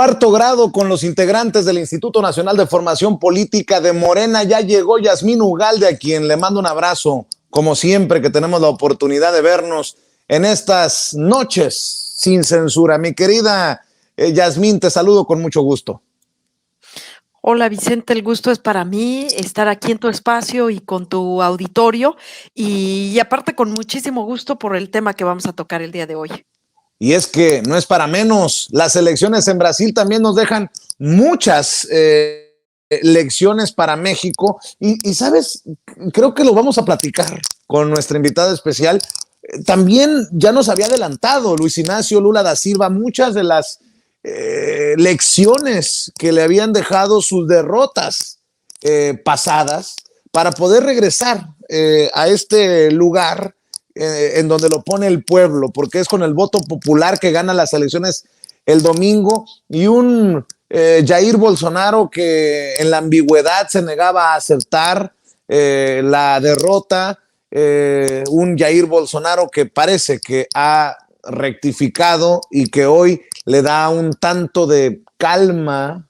cuarto grado con los integrantes del Instituto Nacional de Formación Política de Morena. Ya llegó Yasmín Ugalde, a quien le mando un abrazo, como siempre que tenemos la oportunidad de vernos en estas noches sin censura. Mi querida Yasmín, te saludo con mucho gusto. Hola Vicente, el gusto es para mí estar aquí en tu espacio y con tu auditorio y aparte con muchísimo gusto por el tema que vamos a tocar el día de hoy. Y es que no es para menos, las elecciones en Brasil también nos dejan muchas lecciones para México y sabes, creo que lo vamos a platicar con nuestra invitada especial. También ya nos había adelantado Luis Ignacio Lula da Silva muchas de las lecciones que le habían dejado sus derrotas pasadas para poder regresar a este lugar en donde lo pone el pueblo, porque es con el voto popular que gana las elecciones el domingo, y un Jair Bolsonaro que en la ambigüedad se negaba a aceptar la derrota, un Jair Bolsonaro que parece que ha rectificado y que hoy le da un tanto de calma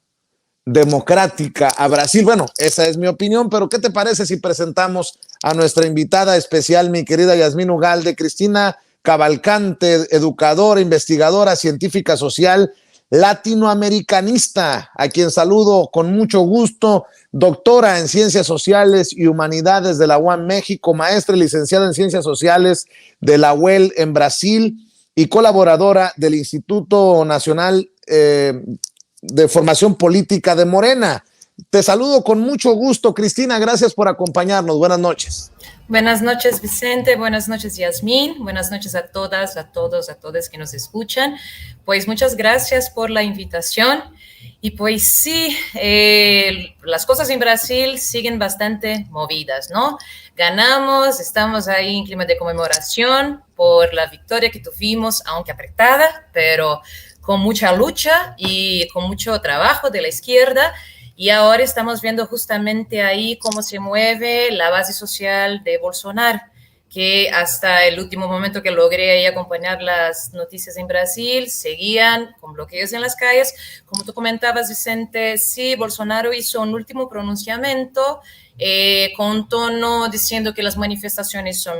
democrática a Brasil. Bueno, esa es mi opinión, pero ¿qué te parece si presentamos a nuestra invitada especial, mi querida Yasmín Ugalde, Cristina Cavalcante, educadora, investigadora, científica social, latinoamericanista, a quien saludo con mucho gusto, doctora en Ciencias Sociales y Humanidades de la UAM México, maestra y licenciada en Ciencias Sociales de la UEL en Brasil y colaboradora del Instituto Nacional de Formación Política de Morena. Te saludo con mucho gusto, Cristina, gracias por acompañarnos. Buenas noches. Buenas noches, Vicente. Buenas noches, Yasmín. Buenas noches a todas, a todos, a todas que nos escuchan. Pues muchas gracias por la invitación. Y pues sí, las cosas en Brasil siguen bastante movidas, ¿no? Ganamos, estamos ahí en clima de conmemoración por la victoria que tuvimos, aunque apretada, pero con mucha lucha y con mucho trabajo de la izquierda. Y ahora estamos viendo justamente ahí cómo se mueve la base social de Bolsonaro, que hasta el último momento que logré ahí acompañar las noticias en Brasil, seguían con bloqueos en las calles. Como tú comentabas, Vicente, sí, Bolsonaro hizo un último pronunciamiento con un tono diciendo que las manifestaciones son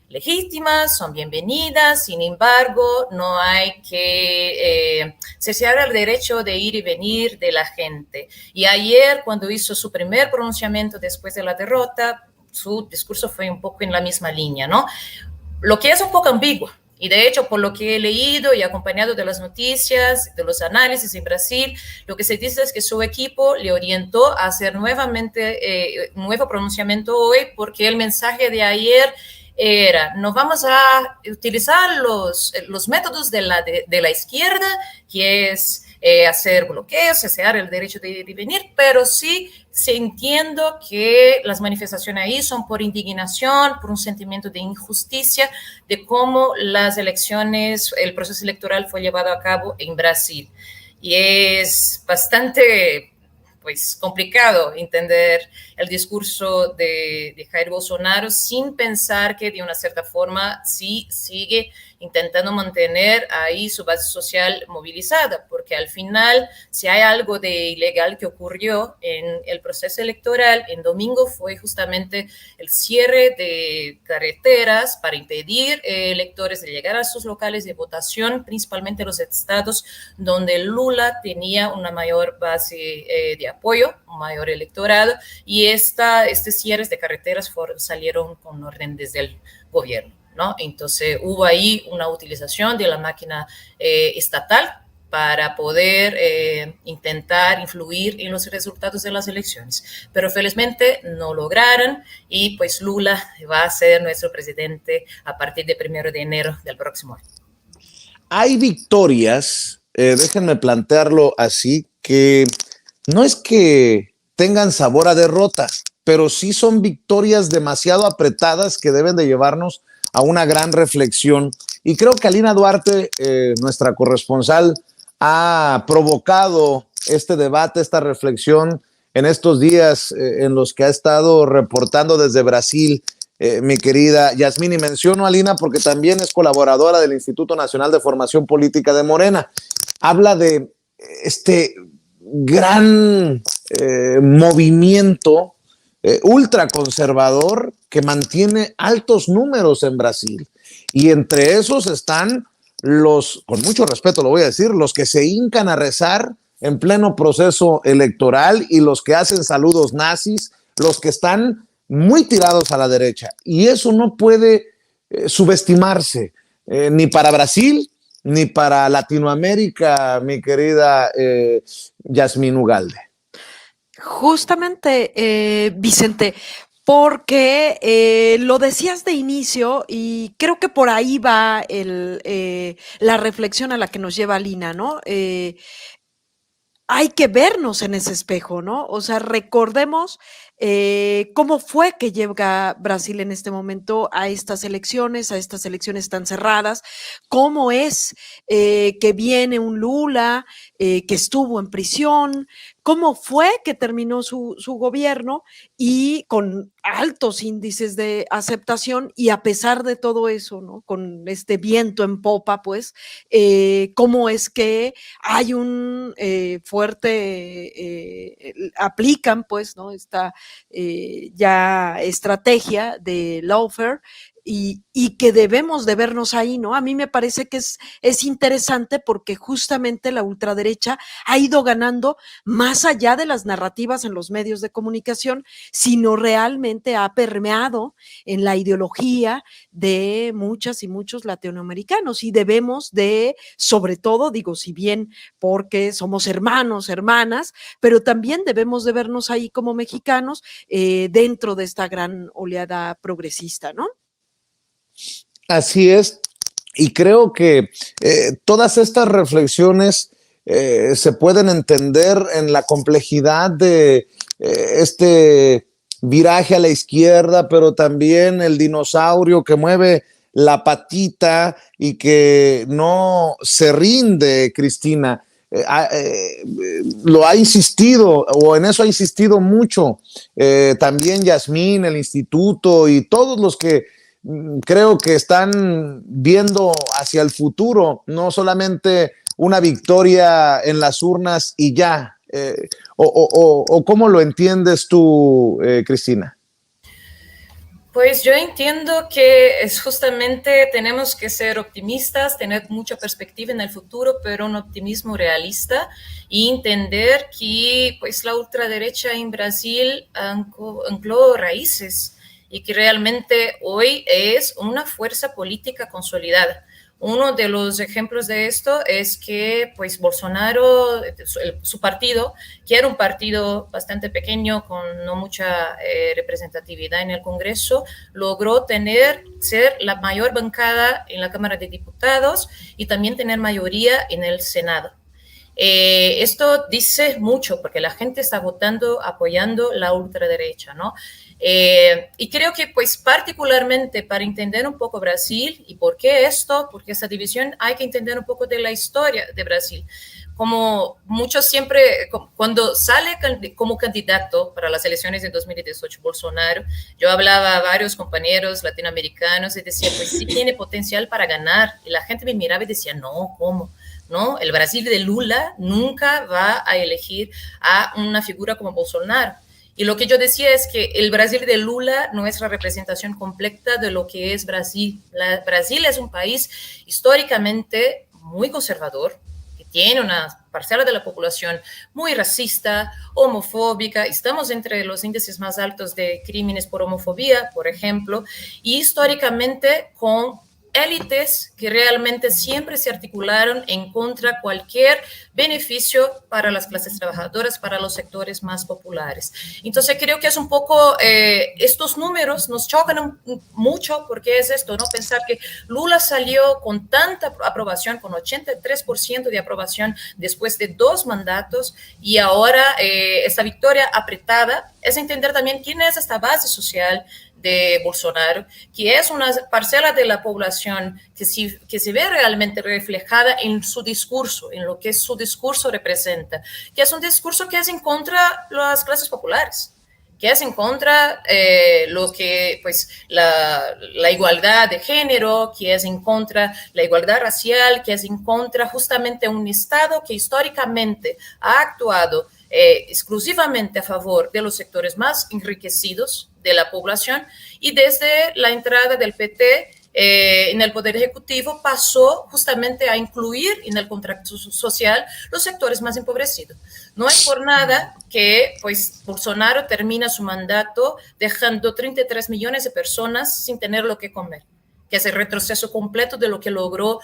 legítimas, son bienvenidas, sin embargo, no hay que cercear el derecho de ir y venir de la gente. Y ayer, cuando hizo su primer pronunciamiento después de la derrota, su discurso fue un poco en la misma línea, ¿no? Lo que es un poco ambiguo. Y de hecho, por lo que he leído y acompañado de las noticias, de los análisis en Brasil, lo que se dice es que su equipo le orientó a hacer nuevamente un nuevo pronunciamiento hoy, porque el mensaje de ayer era: no vamos a utilizar los métodos de la izquierda, que es hacer bloqueos, cesear el derecho de ir y venir, pero sí entiendo que las manifestaciones ahí son por indignación, por un sentimiento de injusticia de cómo las elecciones, el proceso electoral fue llevado a cabo en Brasil. Y es bastante pues complicado entender el discurso de Jair Bolsonaro sin pensar que de una cierta forma sí sigue intentando mantener ahí su base social movilizada, porque al final, si hay algo de ilegal que ocurrió en el proceso electoral, en domingo fue justamente el cierre de carreteras para impedir electores de llegar a sus locales de votación, principalmente los estados donde Lula tenía una mayor base de apoyo, un mayor electorado, y estos cierres de carreteras salieron con orden desde el gobierno, ¿no? Entonces hubo ahí una utilización de la máquina estatal para poder intentar influir en los resultados de las elecciones. Pero felizmente no lograron y pues Lula va a ser nuestro presidente a partir del 1 de enero del próximo año. Hay victorias, déjenme plantearlo así, que no es que tengan sabor a derrota, pero sí son victorias demasiado apretadas que deben de llevarnos a una gran reflexión. Y creo que Alina Duarte, nuestra corresponsal, ha provocado este debate, esta reflexión en estos días en los que ha estado reportando desde Brasil, mi querida Yasmín. Y menciono a Alina porque también es colaboradora del Instituto Nacional de Formación Política de Morena. Habla de este gran movimiento ultraconservador que mantiene altos números en Brasil. Y entre esos están los, con mucho respeto lo voy a decir, los que se hincan a rezar en pleno proceso electoral y los que hacen saludos nazis, los que están muy tirados a la derecha. Y eso no puede subestimarse ni para Brasil ni para Latinoamérica, mi querida Yasmín Ugalde. Justamente, Vicente, porque lo decías de inicio y creo que por ahí va la reflexión a la que nos lleva Lina, ¿no? Hay que vernos en ese espejo, ¿no? O sea, recordemos cómo fue que llega Brasil en este momento a estas elecciones tan cerradas, cómo es que viene un Lula que estuvo en prisión, cómo fue que terminó su gobierno y con altos índices de aceptación y a pesar de todo eso, ¿no? Con este viento en popa, pues, cómo es que hay un fuerte, aplican, pues, ¿no? Esta ya estrategia de lawfare y que debemos de vernos ahí, ¿no? A mí me parece que es interesante porque justamente la ultraderecha ha ido ganando más allá de las narrativas en los medios de comunicación, sino realmente ha permeado en la ideología de muchas y muchos latinoamericanos y debemos de, sobre todo, digo, si bien porque somos hermanos, hermanas, pero también debemos de vernos ahí como mexicanos dentro de esta gran oleada progresista, ¿no? Así es, y creo que todas estas reflexiones se pueden entender en la complejidad de este viraje a la izquierda, pero también el dinosaurio que mueve la patita y que no se rinde, Cristina. Lo ha insistido, o en eso ha insistido mucho también Yasmín, el instituto y todos los que creo que están viendo hacia el futuro, no solamente una victoria en las urnas y ya. O ¿cómo lo entiendes tú, Cristina? Pues yo entiendo que es justamente tenemos que ser optimistas, tener mucha perspectiva en el futuro, pero un optimismo realista y entender que pues la ultraderecha en Brasil ancló raíces y que realmente hoy es una fuerza política consolidada. Uno de los ejemplos de esto es que pues Bolsonaro, su partido, que era un partido bastante pequeño con no mucha representatividad en el Congreso, logró ser la mayor bancada en la Cámara de Diputados y también tener mayoría en el Senado. Esto dice mucho porque la gente está votando, apoyando la ultraderecha, ¿no? Y creo que pues particularmente para entender un poco Brasil y por qué esto, porque esta división hay que entender un poco de la historia de Brasil. Como muchos siempre, cuando sale como candidato para las elecciones de 2018 Bolsonaro, yo hablaba a varios compañeros latinoamericanos y decía, pues sí tiene potencial para ganar. Y la gente me miraba y decía, no, ¿cómo? ¿No? El Brasil de Lula nunca va a elegir a una figura como Bolsonaro. Y lo que yo decía es que el Brasil de Lula no es la representación completa de lo que es Brasil. Brasil es un país históricamente muy conservador, que tiene una parcela de la población muy racista, homofóbica. Estamos entre los índices más altos de crímenes por homofobia, por ejemplo, y históricamente con élites que realmente siempre se articularon en contra de cualquier beneficio para las clases trabajadoras, para los sectores más populares. Entonces creo que es un poco, estos números nos chocan mucho porque es esto, ¿no? Pensar que Lula salió con tanta aprobación, con 83% de aprobación después de 2 mandatos y ahora esta victoria apretada es entender también quién es esta base social de Bolsonaro, que es una parcela de la población que se ve realmente reflejada en su discurso, en lo que su discurso representa, que es un discurso que es en contra de las clases populares. que es en contra lo que, pues, la igualdad de género, que es en contra la igualdad racial, que es en contra justamente un Estado que históricamente ha actuado exclusivamente a favor de los sectores más enriquecidos de la población, y desde la entrada del PT en el Poder Ejecutivo pasó justamente a incluir en el contrato social los sectores más empobrecidos. No es por nada que pues, Bolsonaro termina su mandato dejando 33 millones de personas sin tener lo que comer, que es el retroceso completo de lo que logró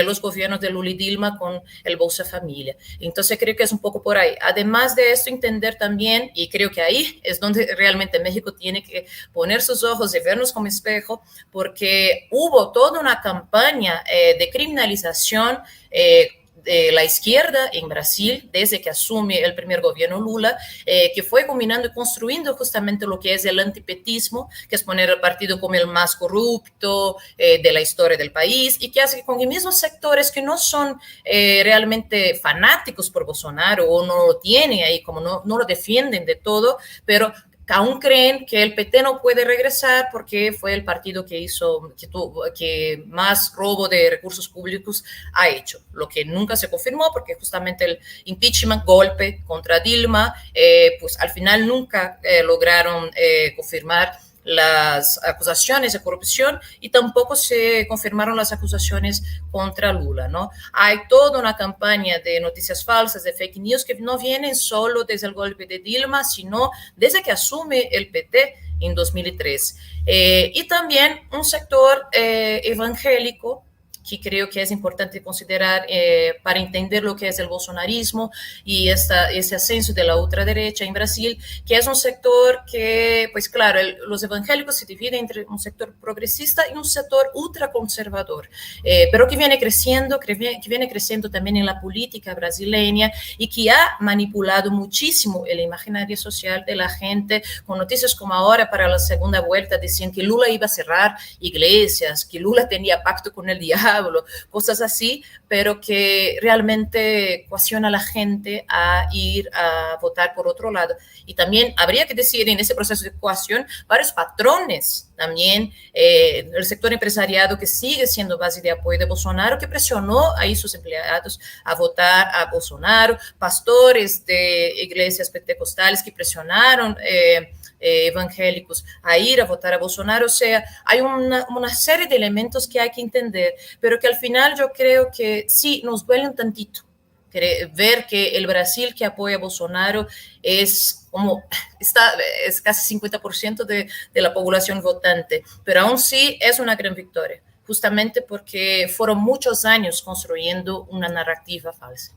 los gobiernos de Lula y Dilma con el Bolsa Familia. Entonces creo que es un poco por ahí. Además de esto, entender también, y creo que ahí es donde realmente México tiene que poner sus ojos y vernos como espejo, porque hubo toda una campaña de criminalización de la izquierda en Brasil, desde que asume el primer gobierno Lula, que fue combinando y construyendo justamente lo que es el antipetismo, que es poner al partido como el más corrupto de la historia del país, y que hace que con los mismos sectores que no son realmente fanáticos por Bolsonaro o no lo tienen ahí, como no lo defienden de todo, pero aún creen que el PT no puede regresar porque fue el partido que más robo de recursos públicos ha hecho, lo que nunca se confirmó porque justamente el impeachment, golpe contra Dilma, pues al final nunca lograron confirmar las acusaciones de corrupción y tampoco se confirmaron las acusaciones contra Lula, ¿no? Hay toda una campaña de noticias falsas, de fake news, que no vienen solo desde el golpe de Dilma, sino desde que asume el PT en 2003. Y también un sector evangélico que creo que es importante considerar para entender lo que es el bolsonarismo y ese ascenso de la ultraderecha en Brasil, que es un sector que, pues claro, los evangélicos se dividen entre un sector progresista y un sector ultraconservador, pero que viene creciendo también en la política brasileña y que ha manipulado muchísimo el imaginario social de la gente, con noticias como ahora para la segunda vuelta decían que Lula iba a cerrar iglesias, que Lula tenía pacto con el diablo, cosas así, pero que realmente coacciona a la gente a ir a votar por otro lado. Y también habría que decir en ese proceso de coacción varios patrones también, el sector empresariado que sigue siendo base de apoyo de Bolsonaro, que presionó ahí sus empleados a votar a Bolsonaro, pastores de iglesias pentecostales que presionaron evangélicos a ir a votar a Bolsonaro. O sea, hay una serie de elementos que hay que entender, pero que al final yo creo que sí nos duele un tantito ver que el Brasil que apoya a Bolsonaro es casi 50% de la población votante, pero aún sí es una gran victoria, justamente porque fueron muchos años construyendo una narrativa falsa.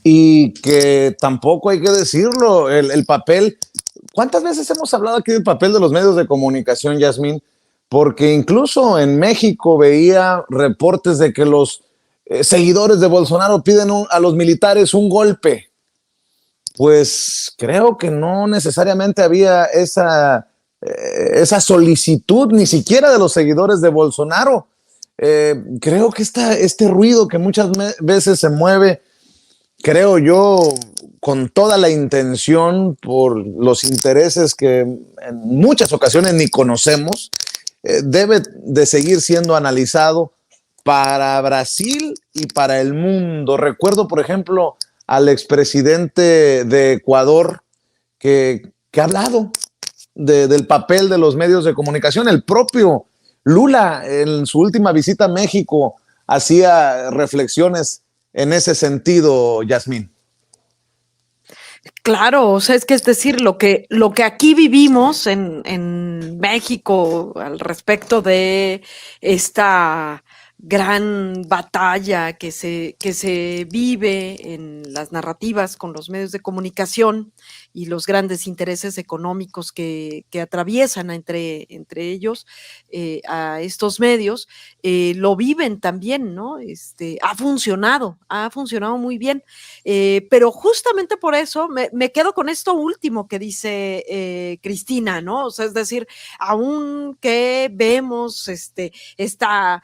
Y que tampoco hay que decirlo, el papel. ¿Cuántas veces hemos hablado aquí del papel de los medios de comunicación, Yasmín? Porque incluso en México veía reportes de que los seguidores de Bolsonaro piden a los militares un golpe. Pues creo que no necesariamente había esa solicitud, ni siquiera de los seguidores de Bolsonaro. Creo que este ruido que muchas veces se mueve, creo yo, con toda la intención por los intereses que en muchas ocasiones ni conocemos, debe de seguir siendo analizado para Brasil y para el mundo. Recuerdo, por ejemplo, al expresidente de Ecuador que ha hablado del papel de los medios de comunicación. El propio Lula, en su última visita a México, hacía reflexiones en ese sentido, Yasmín. Claro, o sea, es decir, lo que aquí vivimos en México al respecto de esta gran batalla que se vive en las narrativas con los medios de comunicación y los grandes intereses económicos que atraviesan entre ellos a estos medios, lo viven también, ¿no? Ha funcionado muy bien, pero justamente por eso me quedo con esto último que dice Cristina, ¿no? O sea, es decir, aunque vemos esta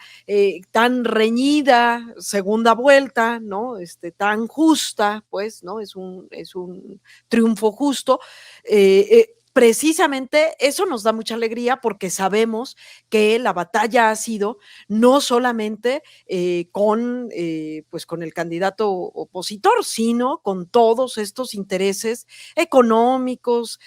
tan reñida segunda vuelta, ¿no? Tan justa, pues, ¿no? Es un triunfo justo, justo, precisamente eso nos da mucha alegría porque sabemos que la batalla ha sido no solamente pues con el candidato opositor, sino con todos estos intereses económicos,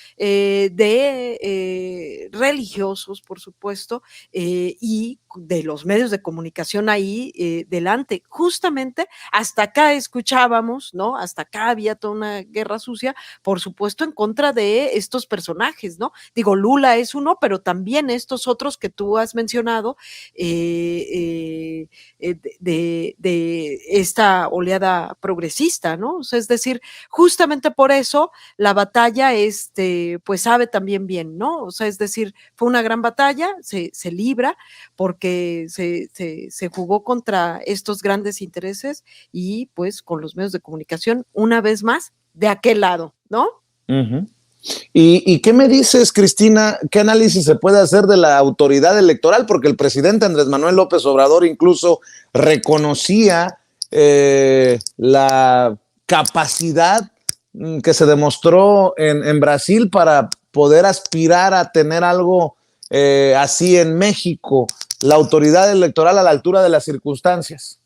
religiosos, por supuesto, y de los medios de comunicación ahí delante. Justamente hasta acá escuchábamos, ¿no? Hasta acá había toda una guerra sucia, por supuesto, en contra de estos personajes, ¿no? Digo, Lula es uno, pero también estos otros que tú has mencionado de esta oleada progresista, ¿no? O sea, es decir, justamente por eso la batalla, pues sabe también bien, ¿no? O sea, es decir, fue una gran batalla, se libra porque se jugó contra estos grandes intereses y pues con los medios de comunicación, una vez más, de aquel lado, ¿no? Uh-huh. ¿Y qué me dices, Cristina? ¿Qué análisis se puede hacer de la autoridad electoral? Porque el presidente Andrés Manuel López Obrador incluso reconocía la capacidad que se demostró en Brasil para poder aspirar a tener algo así en México, la autoridad electoral a la altura de las circunstancias.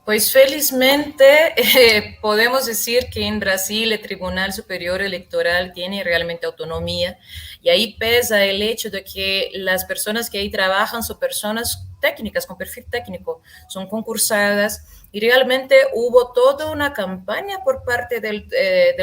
Pues felizmente podemos decir que en Brasil el Tribunal Superior Electoral tiene realmente autonomía y ahí pesa el hecho de que las personas que ahí trabajan son personas técnicas, con perfil técnico, son concursadas y realmente hubo toda una campaña por parte del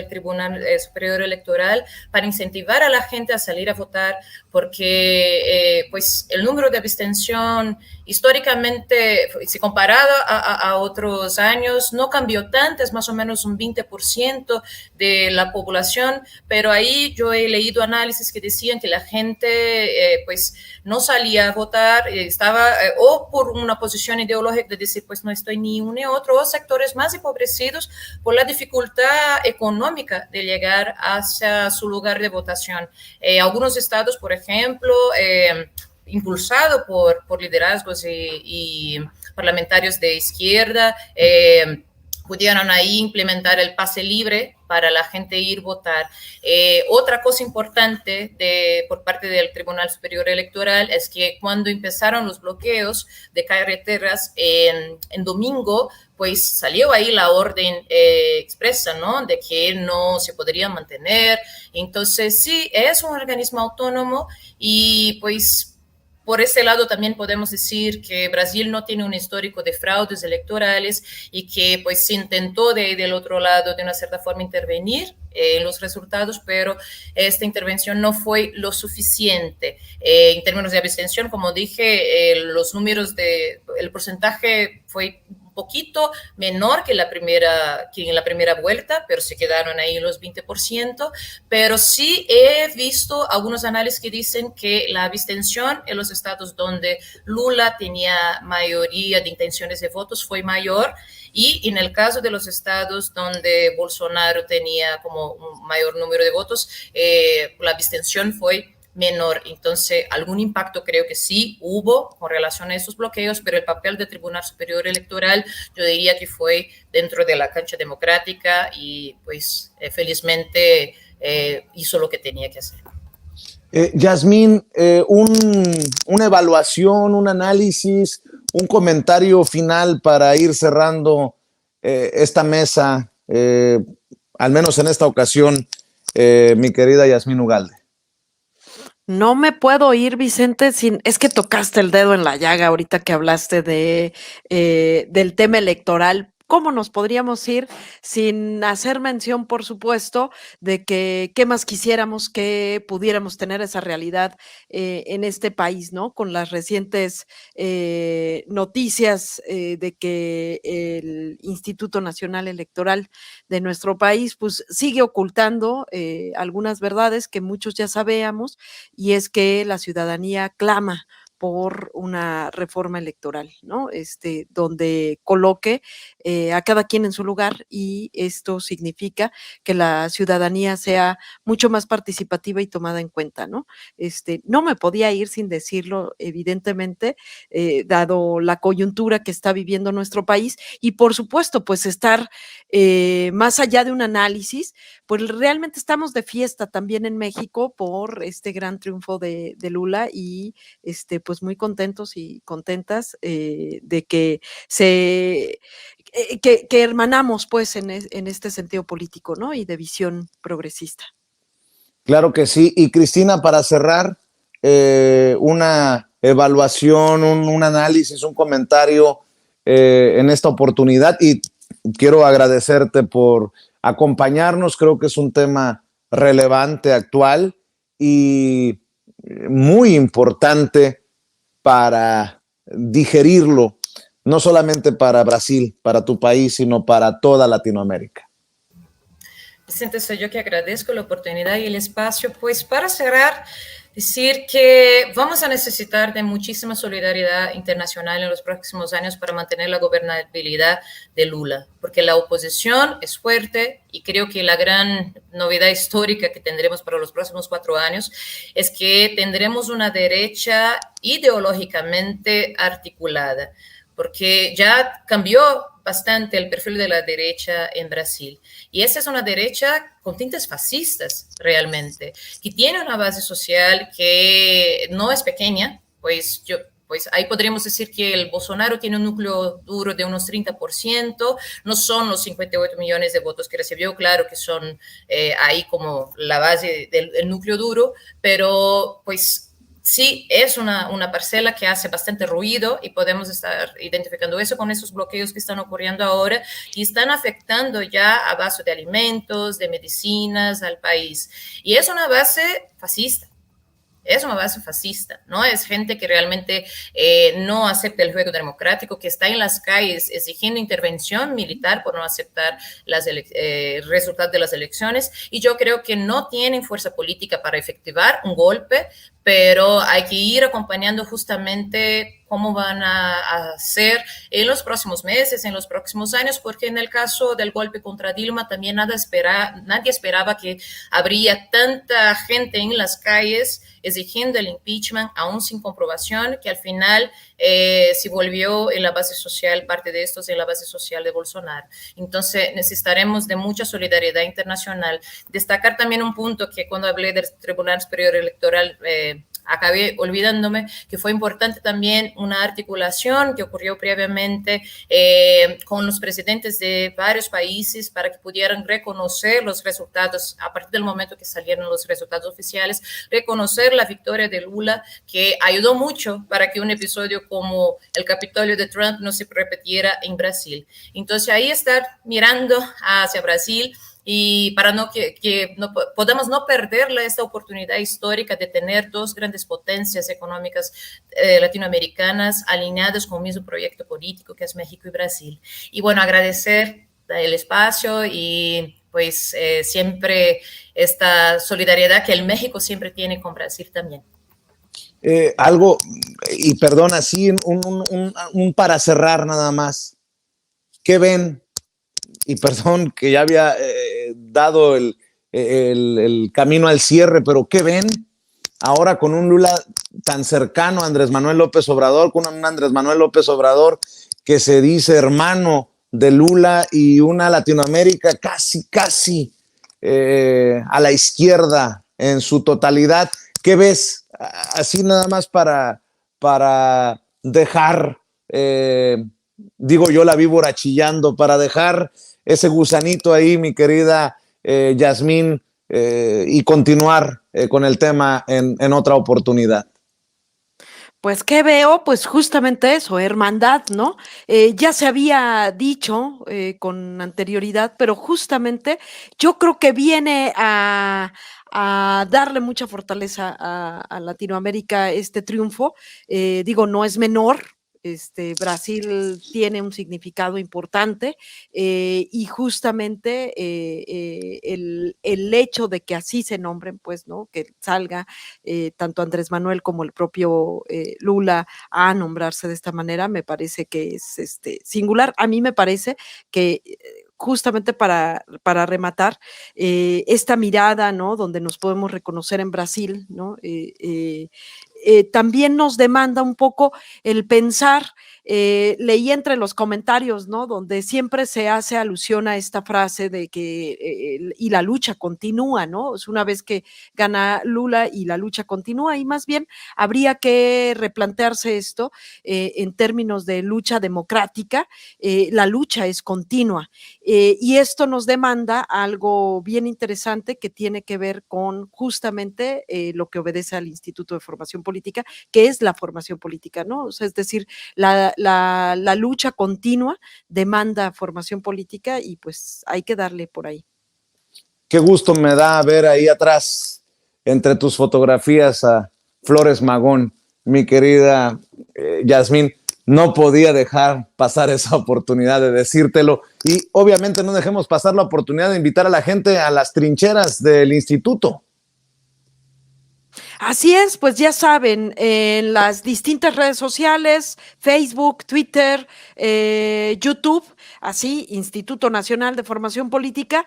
Tribunal Superior Electoral para incentivar a la gente a salir a votar porque pues el número de abstención históricamente, si comparado a otros años, no cambió tanto, es más o menos un 20% de la población, pero ahí yo he leído análisis que decían que la gente pues no salía a votar, estaba o por una posición ideológica de decir pues no estoy ni uno ni otro, o sectores más empobrecidos por la dificultad económica de llegar hacia su lugar de votación. Algunos estados, por ejemplo, impulsado por liderazgos y parlamentarios de izquierda, pudieron ahí implementar el pase libre para la gente ir a votar. Otra cosa importante por parte del Tribunal Superior Electoral es que cuando empezaron los bloqueos de carreteras en domingo, pues salió ahí la orden expresa, ¿no? De que no se podría mantener. Entonces, sí, es un organismo autónomo y pues por ese lado también podemos decir que Brasil no tiene un histórico de fraudes electorales y que pues se intentó del otro lado de una cierta forma intervenir en los resultados, pero esta intervención no fue lo suficiente. En términos de abstención, como dije, los números el porcentaje fue poquito menor que en la primera vuelta, pero se quedaron ahí los 20%, pero sí he visto algunos análisis que dicen que la abstención en los estados donde Lula tenía mayoría de intenciones de votos fue mayor y en el caso de los estados donde Bolsonaro tenía como un mayor número de votos, la abstención fue menor. Entonces, algún impacto creo que sí hubo con relación a esos bloqueos, pero el papel del Tribunal Superior Electoral yo diría que fue dentro de la cancha democrática y pues felizmente hizo lo que tenía que hacer. Yasmín, una evaluación, un análisis, un comentario final para ir cerrando esta mesa, al menos en esta ocasión, mi querida Yasmín Ugalde. No me puedo ir, Vicente, es que tocaste el dedo en la llaga ahorita que hablaste del tema electoral. ¿Cómo nos podríamos ir sin hacer mención, por supuesto, de que qué más quisiéramos que pudiéramos tener esa realidad en este país, ¿no? Con las recientes noticias de que el Instituto Nacional Electoral de nuestro país, pues sigue ocultando algunas verdades que muchos ya sabíamos, y es que la ciudadanía clama por una reforma electoral, ¿no? Donde coloque a cada quien en su lugar, y esto significa que la ciudadanía sea mucho más participativa y tomada en cuenta, ¿no? No me podía ir sin decirlo, evidentemente, dado la coyuntura que está viviendo nuestro país, y por supuesto, pues estar más allá de un análisis, pues realmente estamos de fiesta también en México por este gran triunfo de Lula, y pues muy contentos y contentas de que que hermanamos pues en este sentido político, ¿no? Y de visión progresista. Claro que sí. Y Cristina, para cerrar, una evaluación, un análisis, un comentario en esta oportunidad, y quiero agradecerte por acompañarnos. Creo que es un tema relevante, actual y muy importante para digerirlo, no solamente para Brasil, para tu país, sino para toda Latinoamérica. Vicente, soy yo que agradezco la oportunidad y el espacio. Pues para cerrar, decir que vamos a necesitar de muchísima solidaridad internacional en los próximos años para mantener la gobernabilidad de Lula, porque la oposición es fuerte, y creo que la gran novedad histórica que tendremos para los próximos 4 años es que tendremos una derecha ideológicamente articulada, porque ya cambió bastante el perfil de la derecha en Brasil. Y esa es una derecha con tintes fascistas, realmente, que tiene una base social que no es pequeña, pues ahí podríamos decir que el Bolsonaro tiene un núcleo duro de unos 30%, no son los 58 millones de votos que recibió, claro que son ahí como la base del núcleo duro, pero pues sí, es una parcela que hace bastante ruido, y podemos estar identificando eso con esos bloqueos que están ocurriendo ahora y están afectando ya a base de alimentos, de medicinas al país. Y es una base fascista. Es una base fascista, ¿no? Es gente que realmente no acepta el juego democrático, que está en las calles exigiendo intervención militar por no aceptar resultados de las elecciones, y yo creo que no tienen fuerza política para efectivar un golpe, pero hay que ir acompañando justamente cómo van a hacer en los próximos meses, en los próximos años, porque en el caso del golpe contra Dilma también nadie esperaba que habría tanta gente en las calles exigiendo el impeachment, aún sin comprobación, que al final se volvió en la base social, parte de estos en la base social de Bolsonaro. Entonces necesitaremos de mucha solidaridad internacional. Destacar también un punto que cuando hablé del Tribunal Superior Electoral acabé olvidándome, que fue importante también una articulación que ocurrió previamente con los presidentes de varios países para que pudieran reconocer los resultados a partir del momento que salieron los resultados oficiales, reconocer la victoria de Lula, que ayudó mucho para que un episodio como el Capitolio de Trump no se repitiera en Brasil. Entonces ahí estar mirando hacia Brasil, y para que no podamos no perder esta oportunidad histórica de tener dos grandes potencias económicas latinoamericanas alineadas con el mismo proyecto político que es México y Brasil. Y bueno, agradecer el espacio y pues siempre esta solidaridad que el México siempre tiene con Brasil también. Algo, y perdón, así un para cerrar nada más. ¿Qué ven? Y perdón que ya había dado el camino al cierre, pero ¿qué ven ahora con un Lula tan cercano a Andrés Manuel López Obrador, con un Andrés Manuel López Obrador que se dice hermano de Lula, y una Latinoamérica casi a la izquierda en su totalidad? ¿Qué ves? Así nada más para dejar, digo yo, la víbora chillando, para dejar ese gusanito ahí, mi querida Yasmín, y continuar con el tema en otra oportunidad. Pues, ¿qué veo? Pues justamente eso, hermandad, ¿no? Ya se había dicho con anterioridad, pero justamente yo creo que viene a darle mucha fortaleza a Latinoamérica este triunfo. Digo, no es menor, Brasil tiene un significado importante y justamente el hecho de que así se nombren, pues, ¿no? Que salga tanto Andrés Manuel como el propio Lula a nombrarse de esta manera, me parece que es singular. A mí me parece que justamente para rematar, esta mirada, ¿no? Donde nos podemos reconocer en Brasil, ¿no? También nos demanda un poco el pensar, leí entre los comentarios, ¿no? Donde siempre se hace alusión a esta frase de que y la lucha continúa, ¿no? Es una vez que gana Lula y la lucha continúa, y más bien habría que replantearse esto en términos de lucha democrática. La lucha es continua y esto nos demanda algo bien interesante que tiene que ver con justamente lo que obedece al Instituto de Formación Política, que es la formación política, ¿no? O sea, es decir, la lucha continua demanda formación política y pues hay que darle por ahí. Qué gusto me da ver ahí atrás, entre tus fotografías, a Flores Magón, mi querida Yasmín. No podía dejar pasar esa oportunidad de decírtelo y obviamente no dejemos pasar la oportunidad de invitar a la gente a las trincheras del instituto. Así es, pues ya saben, en las distintas redes sociales, Facebook, Twitter, YouTube, así, Instituto Nacional de Formación Política,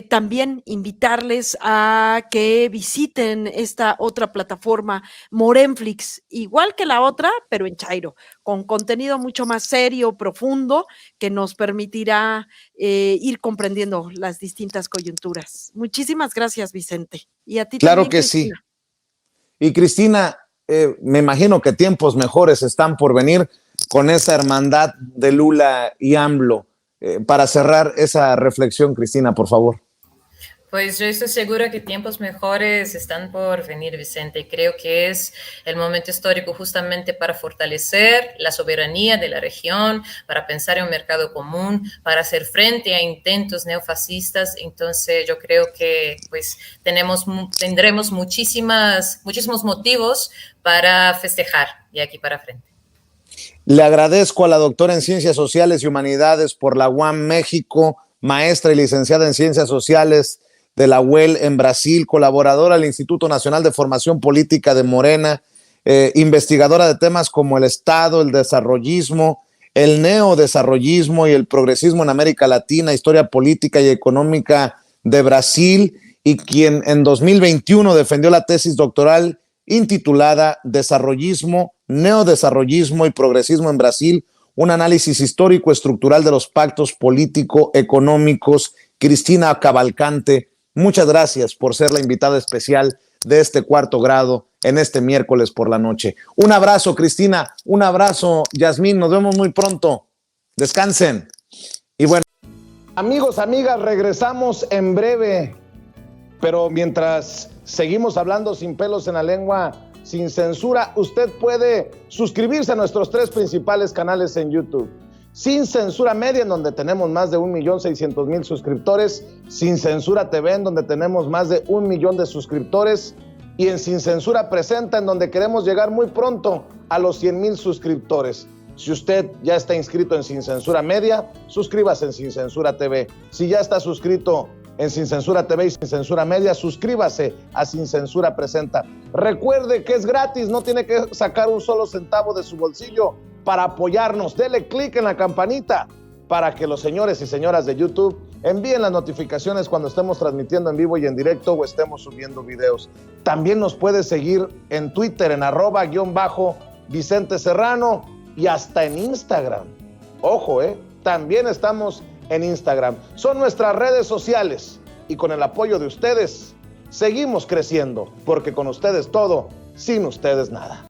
también invitarles a que visiten esta otra plataforma, Morenflix, igual que la otra, pero en Chairo, con contenido mucho más serio, profundo, que nos permitirá ir comprendiendo las distintas coyunturas. Muchísimas gracias, Vicente. Y a ti Claro también, que Cristina. sí. Y Cristina, me imagino que tiempos mejores están por venir con esa hermandad de Lula y AMLO. Para cerrar esa reflexión, Cristina, por favor. Pues yo estoy segura que tiempos mejores están por venir, Vicente. Creo que es el momento histórico justamente para fortalecer la soberanía de la región, para pensar en un mercado común, para hacer frente a intentos neofascistas. Entonces yo creo que pues tendremos muchísimos motivos para festejar de aquí para frente. Le agradezco a la doctora en Ciencias Sociales y Humanidades por la UAM México, maestra y licenciada en Ciencias Sociales de la UEL en Brasil, colaboradora del Instituto Nacional de Formación Política de Morena, investigadora de temas como el Estado, el desarrollismo, el neodesarrollismo y el progresismo en América Latina, historia política y económica de Brasil, y quien en 2021 defendió la tesis doctoral intitulada Desarrollismo, Neodesarrollismo y Progresismo en Brasil, un análisis histórico estructural de los pactos político-económicos. Cristina Cavalcante, muchas gracias por ser la invitada especial de este Cuarto Grado en este miércoles por la noche. Un abrazo, Cristina, un abrazo, Yasmín, nos vemos muy pronto. Descansen. Y bueno, amigos, amigas, regresamos en breve, pero mientras seguimos hablando sin pelos en la lengua, sin censura, usted puede suscribirse a nuestros 3 principales canales en YouTube. Sin Censura Media, en donde tenemos más de 1,600,000 suscriptores, Sin Censura TV, en donde tenemos más de 1 millón de suscriptores, y en Sin Censura Presenta, en donde queremos llegar muy pronto a los 100,000 suscriptores. Si usted ya está inscrito en Sin Censura Media, suscríbase en Sin Censura TV. Si ya está suscrito en Sin Censura TV y Sin Censura Media, suscríbase a Sin Censura Presenta. Recuerde que es gratis, no tiene que sacar un solo centavo de su bolsillo para apoyarnos. Dele clic en la campanita para que los señores y señoras de YouTube envíen las notificaciones cuando estemos transmitiendo en vivo y en directo o estemos subiendo videos. También nos puede seguir en Twitter en @Vicente Serrano y hasta en Instagram. Ojo, también estamos en Instagram. Son nuestras redes sociales y con el apoyo de ustedes seguimos creciendo, porque con ustedes todo, sin ustedes nada.